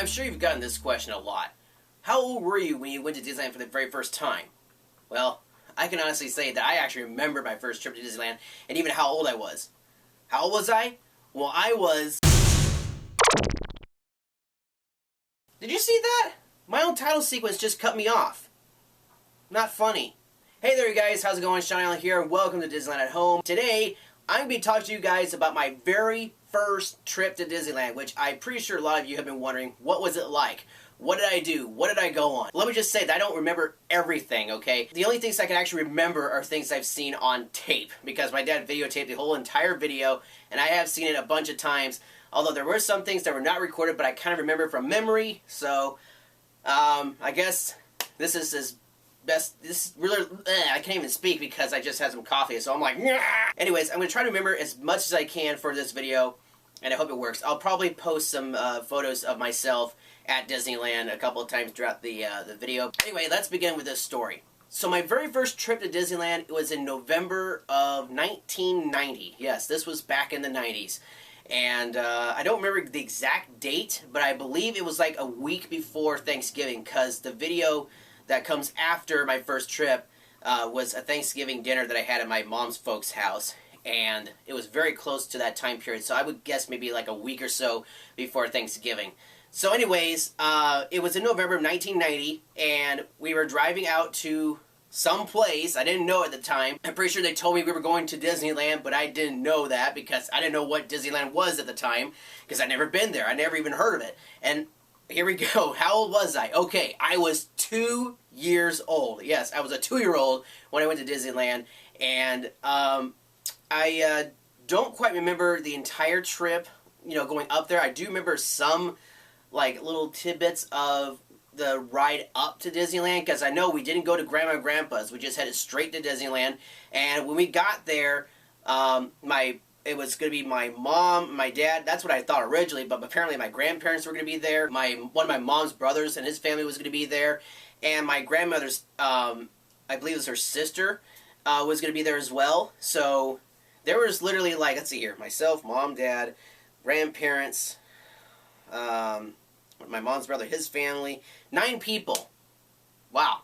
I'm sure you've gotten this question a lot. How old were you when you went to Disneyland for the very first time? Well, I can honestly say that I actually remember my first trip to Disneyland and even how old I was. How old was I? Well, I was... Did you see that? My own title sequence just cut me off. Not funny. Hey there you guys, how's it going? Shaun Allen here, and welcome to Disneyland at Home. Today, I'm going to be talking to you guys about my very first trip to Disneyland, which I'm pretty sure a lot of you have been wondering, what was it like? What did I do? What did I go on? Let me just say that I don't remember everything, okay? The only things I can actually remember are things I've seen on tape, because my dad videotaped the whole entire video, and I have seen it a bunch of times, although there were some things that were not recorded, but I kind of remember from memory, so, I guess this is as best, this is really, I can't even speak because I just had some coffee, so I'm like, nah! Anyways, I'm going to try to remember as much as I can for this video, and I hope it works. I'll probably post some photos of myself at Disneyland a couple of times throughout the video. Anyway, let's begin with this story. So my very first trip to Disneyland was in November of 1990. Yes, this was back in the 90s. And I don't remember the exact date, but I believe it was like a week before Thanksgiving, because the video that comes after my first trip was a Thanksgiving dinner that I had at my mom's folks' house. And it was very close to that time period, so I would guess maybe like a week or so before Thanksgiving. So anyways, it was in November of 1990, and we were driving out to some place. I didn't know at the time. I'm pretty sure they told me we were going to Disneyland, but I didn't know that because I didn't know what Disneyland was at the time, because I'd never been there. I never even heard of it. And here we go. How old was I? Okay, I was 2 years old. Yes, I was a 2-year-old when I went to Disneyland, and I don't quite remember the entire trip, you know, going up there. I do remember some, like, little tidbits of the ride up to Disneyland, because I know we didn't go to Grandma and Grandpa's. We just headed straight to Disneyland, and when we got there, it was going to be my mom, my dad. That's what I thought originally, but apparently my grandparents were going to be there. One of my mom's brothers and his family was going to be there, and my grandmother's, I believe it was her sister, was going to be there as well. So there was literally, like, let's see here, myself, mom, dad, grandparents, my mom's brother, his family, 9 people. Wow.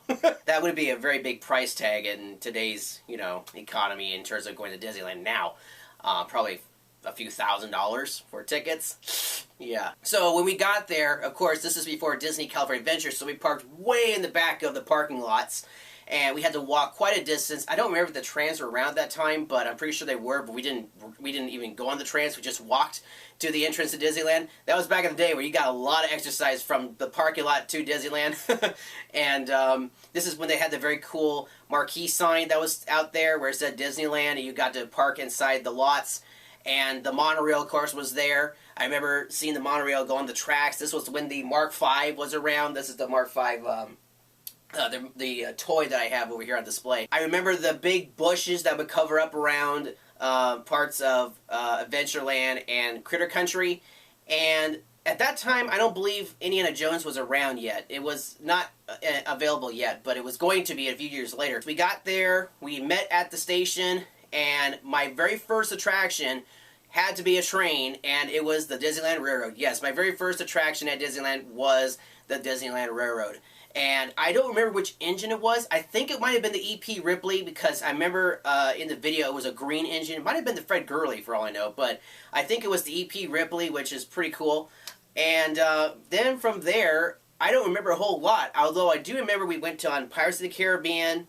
That would be a very big price tag in today's, you know, economy in terms of going to Disneyland now. Probably a few $1,000s for tickets. Yeah. So when we got there, of course, this is before Disney California Adventure, so we parked way in the back of the parking lots, and we had to walk quite a distance. I don't remember if the trams were around that time, but I'm pretty sure they were, but we didn't even go on the trams. We just walked to the entrance to Disneyland. That was back in the day where you got a lot of exercise from the parking lot to Disneyland. And this is when they had the very cool marquee sign that was out there where it said Disneyland, and you got to park inside the lots. And the monorail, of course, was there. I remember seeing the monorail go on the tracks. This was when the Mark V was around. This is the Mark V, the toy that I have over here on display. I remember the big bushes that would cover up around parts of Adventureland and Critter Country. And at that time, I don't believe Indiana Jones was around yet. It was not available yet, but it was going to be a few years later. We got there, we met at the station, and my very first attraction had to be a train, and it was the Disneyland Railroad. Yes, my very first attraction at Disneyland was the Disneyland Railroad. And I don't remember which engine it was. I think it might have been the EP Ripley, because I remember in the video it was a green engine. It might have been the Fred Gurley for all I know, but I think it was the EP Ripley, which is pretty cool. And then from there, I don't remember a whole lot, although I do remember we went on Pirates of the Caribbean.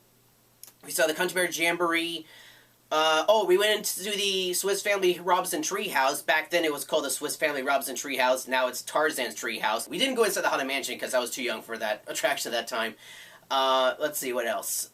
We saw the Country Bear Jamboree. We went into the Swiss Family Robinson Treehouse. Back then it was called the Swiss Family Robinson Treehouse. Now it's Tarzan's Treehouse. We didn't go inside the Haunted Mansion because I was too young for that attraction at that time. Let's see, what else?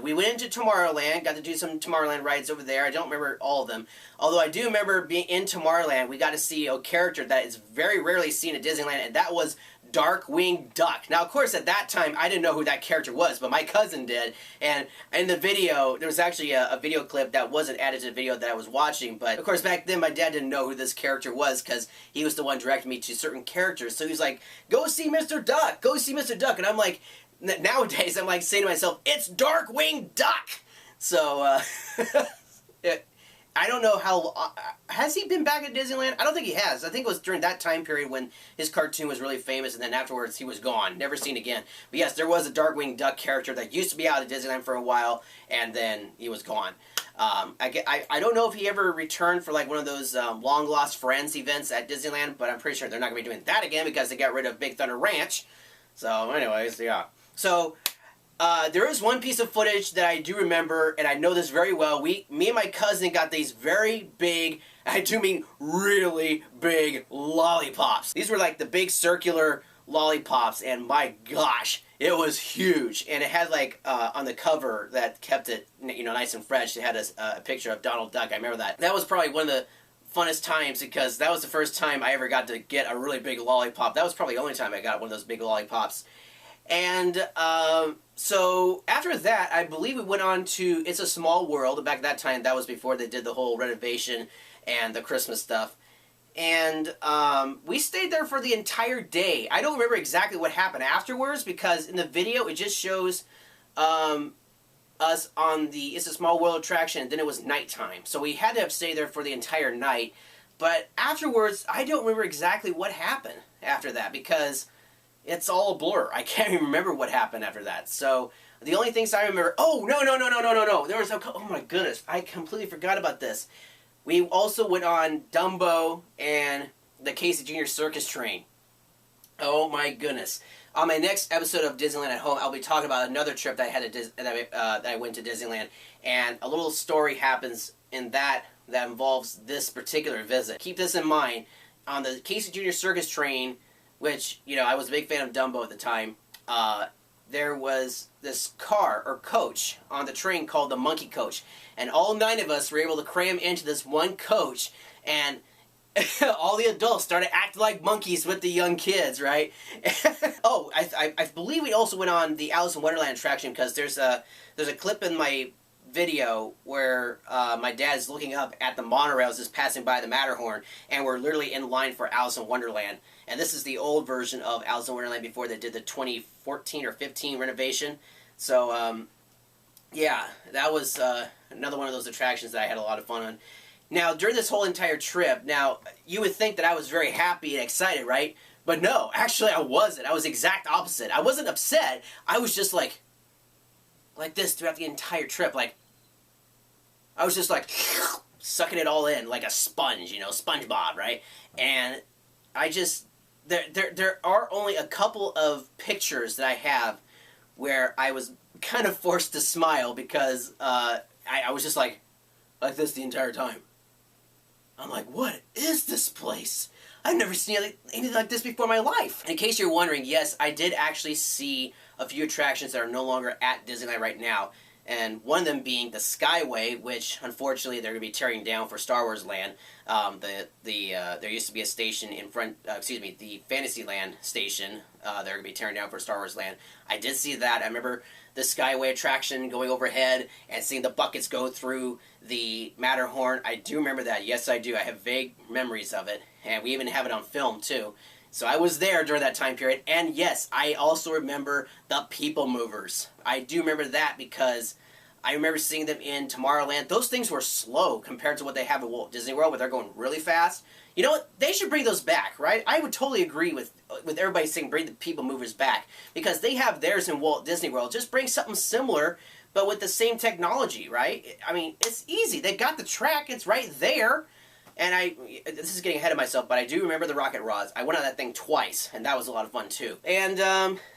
We went into Tomorrowland, got to do some Tomorrowland rides over there. I don't remember all of them. Although I do remember being in Tomorrowland, we got to see a character that is very rarely seen at Disneyland, and that was Darkwing Duck. Now, of course, at that time, I didn't know who that character was, but my cousin did. And in the video, there was actually a video clip that wasn't added to the video that I was watching. But, of course, back then, my dad didn't know who this character was because he was the one directing me to certain characters. So he's like, go see Mr. Duck! Go see Mr. Duck! And I'm like, nowadays, I'm like saying to myself, it's Darkwing Duck! So, I don't know how... has he been back at Disneyland? I don't think he has. I think it was during that time period when his cartoon was really famous, and then afterwards he was gone. Never seen again. But yes, there was a Darkwing Duck character that used to be out at Disneyland for a while, and then he was gone. I don't know if he ever returned for like one of those Long Lost Friends events at Disneyland, but I'm pretty sure they're not going to be doing that again because they got rid of Big Thunder Ranch. So anyways, yeah. So... there is one piece of footage that I do remember, and I know this very well. Me and my cousin got these very big, I do mean really big, lollipops. These were like the big circular lollipops, and my gosh, it was huge. And it had like, on the cover that kept it, you know, nice and fresh, it had a picture of Donald Duck. I remember that. That was probably one of the funnest times because that was the first time I ever got to get a really big lollipop. That was probably the only time I got one of those big lollipops. And so after that, I believe we went on to It's a Small World. Back at that time, that was before they did the whole renovation and the Christmas stuff. And we stayed there for the entire day. I don't remember exactly what happened afterwards because in the video it just shows us on the It's a Small World attraction, and then it was nighttime. So we had to have stayed there for the entire night. But afterwards, I don't remember exactly what happened after that because... it's all a blur. I can't even remember what happened after that. So, the only things I remember... oh, no. There was a... oh my goodness. I completely forgot about this. We also went on Dumbo and the Casey Jr. Circus Train. Oh my goodness. On my next episode of Disneyland at Home, I'll be talking about another trip that I had that I went to Disneyland. And a little story happens in that involves this particular visit. Keep this in mind. On the Casey Jr. Circus Train... which, you know, I was a big fan of Dumbo at the time, there was this car, or coach, on the train called the Monkey Coach. And all 9 of us were able to cram into this one coach, and all the adults started acting like monkeys with the young kids, right? Oh, I believe we also went on the Alice in Wonderland attraction, because there's a clip in my video where my dad's looking up at the monorails just passing by the Matterhorn, and we're literally in line for Alice in Wonderland. And this is the old version of Alice in Wonderland before they did the 2014 or 15 renovation. So, yeah, that was another one of those attractions that I had a lot of fun on. Now, during this whole entire trip, now, you would think that I was very happy and excited, right? But no, actually I wasn't. I was the exact opposite. I wasn't upset. I was just like this throughout the entire trip. Like, I was just like sucking it all in like a sponge, you know, SpongeBob, right? And I just... There are only a couple of pictures that I have where I was kind of forced to smile because I was just like this the entire time. I'm like, what is this place? I've never seen anything like this before in my life. In case you're wondering, yes, I did actually see a few attractions that are no longer at Disneyland right now. And one of them being the Skyway, which unfortunately they're going to be tearing down for Star Wars Land. There used to be a station in front, the Fantasyland station. They're going to be tearing down for Star Wars Land. I did see that. I remember the Skyway attraction going overhead and seeing the buckets go through the Matterhorn. I do remember that. Yes, I do. I have vague memories of it. And we even have it on film, too. So I was there during that time period. And yes, I also remember the People Movers. I do remember that because I remember seeing them in Tomorrowland. Those things were slow compared to what they have at Walt Disney World, where they're going really fast. You know what? They should bring those back, right? I would totally agree with everybody saying bring the People Movers back because they have theirs in Walt Disney World. Just bring something similar, but with the same technology, right? I mean, it's easy. They've got the track. It's right there. And this is getting ahead of myself, but I do remember the Rocket Rods. I went on that thing twice, and that was a lot of fun, too. And,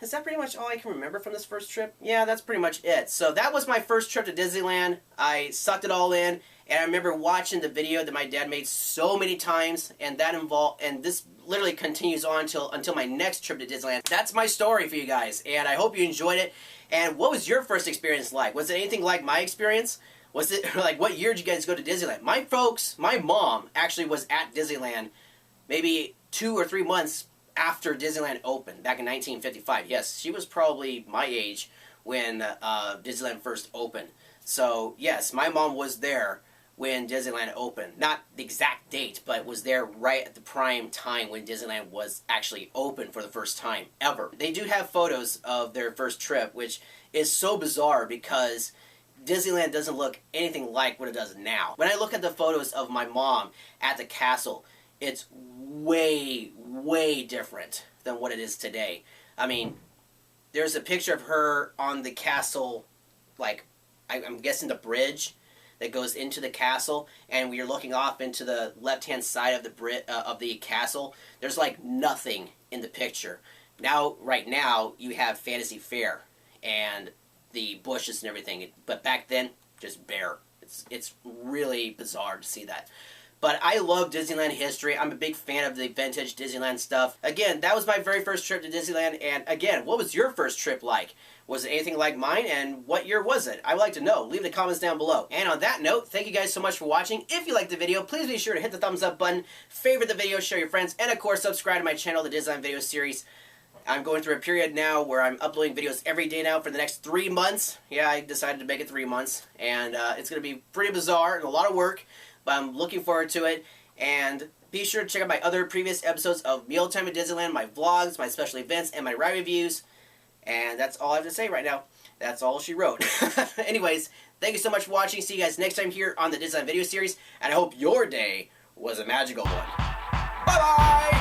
is that pretty much all I can remember from this first trip? Yeah, that's pretty much it. So that was my first trip to Disneyland. I sucked it all in, and I remember watching the video that my dad made so many times, and this literally continues on until my next trip to Disneyland. That's my story for you guys, and I hope you enjoyed it. And what was your first experience like? Was it anything like my experience? Was it, like, what year did you guys go to Disneyland? My mom actually was at Disneyland maybe 2 or 3 months after Disneyland opened, back in 1955. Yes, she was probably my age when Disneyland first opened. So, yes, my mom was there when Disneyland opened. Not the exact date, but was there right at the prime time when Disneyland was actually open for the first time ever. They do have photos of their first trip, which is so bizarre because Disneyland doesn't look anything like what it does now. When I look at the photos of my mom at the castle, it's way, way different than what it is today. I mean, there's a picture of her on the castle, like, I'm guessing the bridge that goes into the castle, and when you're looking off into the left-hand side of the castle, there's like nothing in the picture. Now, right now, you have Fantasy Fair and the bushes and everything, but back then, just bare. It's really bizarre to see that. But I love Disneyland history. I'm a big fan of the vintage Disneyland stuff. Again, that was my very first trip to Disneyland. And again, what was your first trip like? Was it anything like mine? And what year was it? I would like to know. Leave the comments down below. And on that note, thank you guys so much for watching. If you liked the video, please be sure to hit the thumbs up button, favorite the video, share your friends, and of course, subscribe to my channel, the Disneyland Video Series. I'm going through a period now where I'm uploading videos every day now for the next 3 months. Yeah, I decided to make it 3 months. And it's going to be pretty bizarre and a lot of work. But I'm looking forward to it, and be sure to check out my other previous episodes of Mealtime at Disneyland, my vlogs, my special events, and my ride reviews, and that's all I have to say right now. That's all she wrote. Anyways, thank you so much for watching. See you guys next time here on the Disneyland Video Series, and I hope your day was a magical one. Bye-bye!